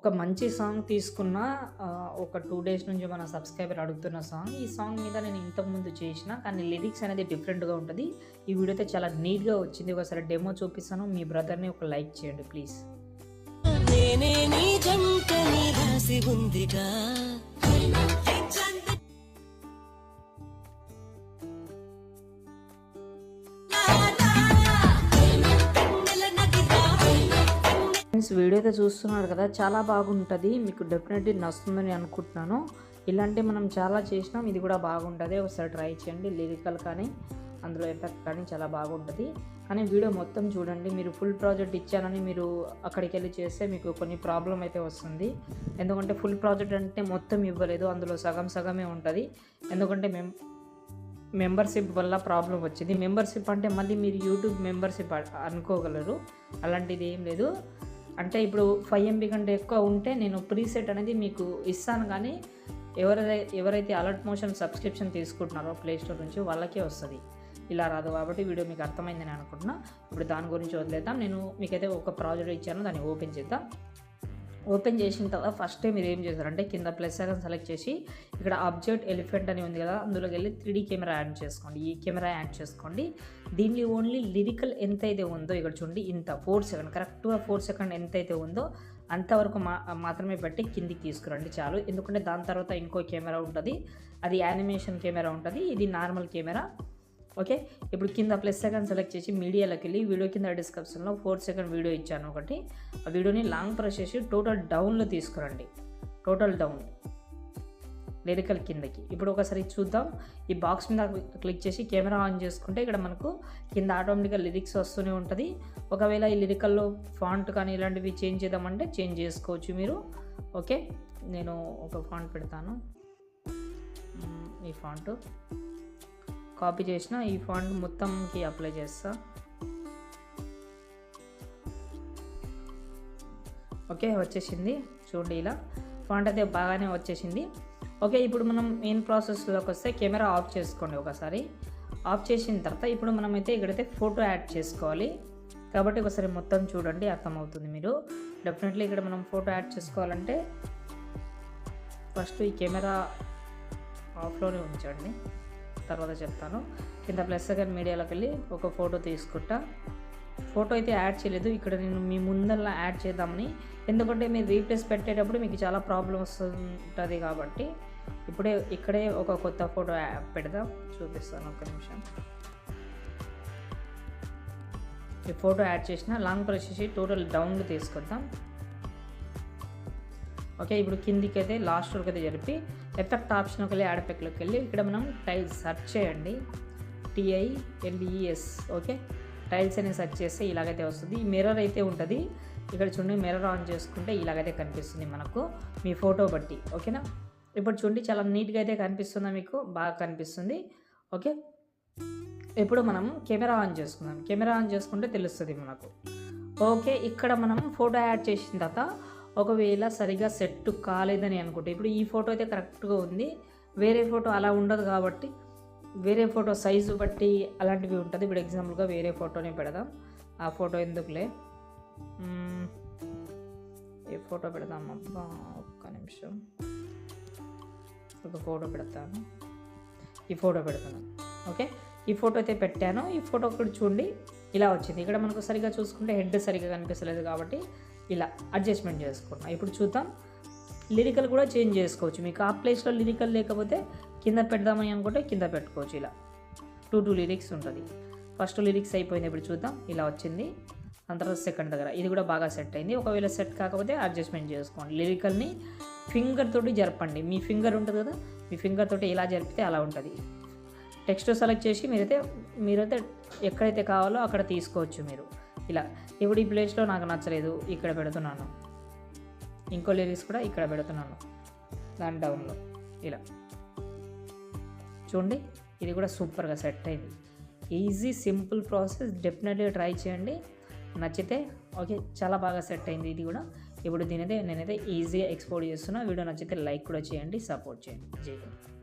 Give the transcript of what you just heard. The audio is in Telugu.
ఒక మంచి సాంగ్ తీసుకున్న ఒక 2 డేస్ నుంచి మన సబ్స్క్రైబర్ అడుగుతున్న సాంగ్. ఈ సాంగ్ మీద నేను ఇంతకుముందు చేసిన, కానీ లిరిక్స్ అనేది డిఫరెంట్‌గా ఉంటది. ఈ వీడియో అయితే చాలా నీట్‌గా వచ్చింది. ఒకసారి డెమో చూపిస్తాను. మీ బ్రదర్‌ని ఒక లైక్ చేయండి ప్లీజ్. నేనే నీ జంటని రాసి ఉందిగా ఫ్రెండ్స్, వీడియో అయితే చూస్తున్నారు కదా, చాలా బాగుంటుంది. మీకు డెఫినెట్లీ నచ్చుతుందని అనుకుంటున్నాను. ఇలాంటి మనం చాలా చేసినాం, ఇది కూడా బాగుంటుంది. ఒకసారి ట్రై చేయండి. లిరికల్ కానీ అందులో ఎఫెక్ట్ కానీ చాలా బాగుంటుంది. కానీ వీడియో మొత్తం చూడండి. మీరు ఫుల్ ప్రాజెక్ట్ ఇచ్చానని మీరు అక్కడికి వెళ్ళి చేస్తే మీకు కొన్ని ప్రాబ్లం అయితే వస్తుంది. ఎందుకంటే ఫుల్ ప్రాజెక్ట్ అంటే మొత్తం ఇవ్వలేదు, అందులో సగం సగమే ఉంటుంది. ఎందుకంటే మెంబర్షిప్ వల్ల ప్రాబ్లం వచ్చింది. మెంబర్షిప్ అంటే మళ్ళీ మీరు యూట్యూబ్ మెంబర్షిప్ అనుకోగలరు. అలాంటిది ఏం లేదు. అంటే ఇప్పుడు 5 MB కంటే ఎక్కువ ఉంటే నేను ప్రీసెట్ అనేది మీకు ఇస్తాను, కానీ ఎవరైతే అలర్ట్ మోషన్ సబ్స్క్రిప్షన్ తీసుకుంటున్నారో ప్లేస్టోర్ నుంచి వాళ్ళకే వస్తుంది, ఇలా రాదు. కాబట్టి వీడియో మీకు అర్థమైందని అనుకుంటున్నా. ఇప్పుడు దాని గురించి వదిలేద్దాం. నేను మీకైతే ఒక ప్రాజెక్ట్ ఇచ్చాను, దాన్ని ఓపెన్ చేద్దాం. ఓపెన్ చేసిన తర్వాత ఫస్ట్ మీరు ఏం చేస్తారంటే కింద ప్లస్ ఐకాన్ సెలెక్ట్ చేసి ఇక్కడ ఆబ్జెక్ట్ ఎలిఫెంట్ అని ఉంది కదా, అందులోకి వెళ్ళి 3D కెమెరా యాడ్ చేసుకోండి. ఈ కెమెరా యాడ్ చేసుకోండి. దీన్ని ఓన్లీ లిరికల్ ఎంతైతే ఉందో ఇక్కడ చూడండి, ఇంత 4 సెకండ్, కరెక్ట్గా 4 సెకండ్ ఎంతైతే ఉందో అంతవరకు మాత్రమే పెట్టి కిందికి తీసుకురండి చాలు. ఎందుకంటే దాని తర్వాత ఇంకో కెమెరా ఉంటుంది, అది యానిమేషన్ కెమెరా ఉంటుంది, ఇది నార్మల్ కెమెరా. ఓకే, ఇప్పుడు కింద ప్లస్ సెకండ్ సెలెక్ట్ చేసి మీడియాలోకి వెళ్ళి వీడియో కింద డిస్క్రిప్షన్లో 4 సెకండ్ వీడియో ఇచ్చాను ఒకటి. ఆ వీడియోని లాంగ్ ప్రెస్ చేసి టోటల్ డౌన్లో తీసుకురండి. టోటల్ డౌన్ లిరికల్ కిందకి. ఇప్పుడు ఒకసారి చూద్దాం. ఈ బాక్స్ మీద క్లిక్ చేసి కెమెరా ఆన్ చేసుకుంటే ఇక్కడ మనకు కింద ఆటోమేటిక్గా లిరిక్స్ వస్తూనే ఉంటుంది. ఒకవేళ ఈ లిరికల్లో ఫాంట్ కానీ ఇలాంటివి చేంజ్ చేద్దామంటే చేంజ్ చేసుకోవచ్చు మీరు. ఓకే, నేను ఒక ఫాంట్ పెడతాను. ఈ ఫాంట్ కాపీ చేసిన ఈ ఫాంట్ మొత్తంకి అప్లై చేస్తా. ఓకే, వచ్చేసింది చూడండి. ఇలా ఫాంట్ అయితే బాగానే వచ్చేసింది. ఓకే, ఇప్పుడు మనం మెయిన్ ప్రాసెస్లోకి వస్తే కెమెరా ఆఫ్ చేసుకోండి. ఒకసారి ఆఫ్ చేసిన తర్వాత ఇప్పుడు మనమైతే ఇక్కడైతే ఫోటో యాడ్ చేసుకోవాలి. కాబట్టి ఒకసారి మొత్తం చూడండి, అర్థమవుతుంది మీరు. డెఫినెట్లీ ఇక్కడ మనం ఫోటో యాడ్ చేసుకోవాలంటే ఫస్ట్ ఈ కెమెరా ఆఫ్లోనే ఉంచండి, తర్వాత చెప్తాను. కింద ప్లస్ సెకండ్ మీడియాలోకి వెళ్ళి ఒక ఫోటో తీసుకుంటా. ఫోటో అయితే యాడ్ చేయలేదు, ఇక్కడ నేను మీ ముందల్లా యాడ్ చేద్దామని. ఎందుకంటే మీరు రీప్లేస్ పెట్టేటప్పుడు మీకు చాలా ప్రాబ్లం వస్తుంటుంది, కాబట్టి ఇక్కడే ఒక కొత్త ఫోటో పెడదాం. చూపిస్తాను, ఒక్క నిమిషం. ఈ ఫోటో యాడ్ చేసిన లాంగ్ ప్రెస్ చేసి టోటల్ డౌన్లో తీసుకొద్దాం. ఓకే, ఇప్పుడు కిందికి అయితే లాస్ట్ వరకు అయితే జరిపి ఎఫెక్ట్ ఆప్షన్కి వెళ్ళి యాడ్ ఎఫెక్ట్లోకి వెళ్ళి ఇక్కడ మనం టైల్స్ సెర్చ్ చేయండి, TILES. ఓకే, టైల్స్ అనేది సెర్చ్ చేస్తే ఇలాగైతే వస్తుంది. ఈ మిర్రర్ అయితే ఉంటుంది ఇక్కడ చూడండి. మిర్రర్ ఆన్ చేసుకుంటే ఇలాగైతే కనిపిస్తుంది మనకు మీ ఫోటో బట్టి. ఓకేనా, ఇప్పుడు చూడండి చాలా నీట్గా అయితే కనిపిస్తుందా మీకు, బాగా కనిపిస్తుంది. ఓకే, ఇప్పుడు మనం కెమెరా ఆన్ చేసుకుందాం. కెమెరా ఆన్ చేసుకుంటే తెలుస్తుంది మనకు. ఓకే, ఇక్కడ మనం ఫోటో యాడ్ చేసిన తర్వాత ఒకవేళ సరిగా సెట్ కాలేదని అనుకుంటే, ఇప్పుడు ఈ ఫోటో అయితే కరెక్ట్గా ఉంది, వేరే ఫోటో అలా ఉండదు. కాబట్టి వేరే ఫోటో సైజు బట్టి అలాంటివి ఉంటుంది. ఇప్పుడు ఎగ్జాంపుల్గా వేరే ఫోటోని పెడదాం. ఆ ఫోటో ఎందుకులే, ఏ ఫోటో పెడదాం అబ్బా, ఒక్క నిమిషం. ఒక ఫోటో పెడతాను, ఈ ఫోటో పెడతాను. ఓకే, ఈ ఫోటో అయితే పెట్టాను. ఈ ఫోటో ఒకటి చూడండి ఇలా వచ్చింది. ఇక్కడ మనకు సరిగా చూసుకుంటే హెడ్ సరిగా కనిపిస్తలేదు, కాబట్టి ఇలా అడ్జస్ట్మెంట్ చేసుకుంటాం. ఇప్పుడు చూద్దాం. లిరికల్ కూడా చేంజ్ చేసుకోవచ్చు. మీకు ఆ ప్లేస్లో లిరికల్ లేకపోతే కింద పెడదామని అనుకుంటే కింద పెట్టుకోవచ్చు. ఇలా 2 లిరిక్స్ ఉంటుంది. ఫస్ట్ లిరిక్స్ అయిపోయింది. ఇప్పుడు చూద్దాం, ఇలా వచ్చింది. దాని తర్వాత సెకండ్ దగ్గర ఇది కూడా బాగా సెట్ అయింది. ఒకవేళ సెట్ కాకపోతే అడ్జస్ట్మెంట్ చేసుకోండి. లిరికల్ని ఫింగర్ తోటి జరపండి. మీ ఫింగర్ ఉంటుంది కదా, మీ ఫింగర్ తోటి ఎలా జరిపితే అలా ఉంటుంది. టెక్స్ట్ సెలెక్ట్ చేసి మీరైతే ఎక్కడైతే కావాలో అక్కడ తీసుకోవచ్చు మీరు. ఇలా ఇప్పుడు ఈ ప్లేస్లో నాకు నచ్చలేదు, ఇక్కడ పెడుతున్నాను. ఇంకో లిరిక్స్ కూడా ఇక్కడ పెడుతున్నాను, దాని డౌన్లో. ఇలా చూడండి, ఇది కూడా సూపర్గా సెట్ అయింది. Easy simple process, definitely try చేయండి. నచ్చితే ఓకే, చాలా బాగా సెట్ అయింది ఇది కూడా. ఇప్పుడు నేనైతే ఈజీగా ఎక్స్పోర్ట్ చేస్తున్నా. వీడియో నచ్చితే లైక్ కూడా చేయండి, సపోర్ట్ చేయండి. జై హింద్.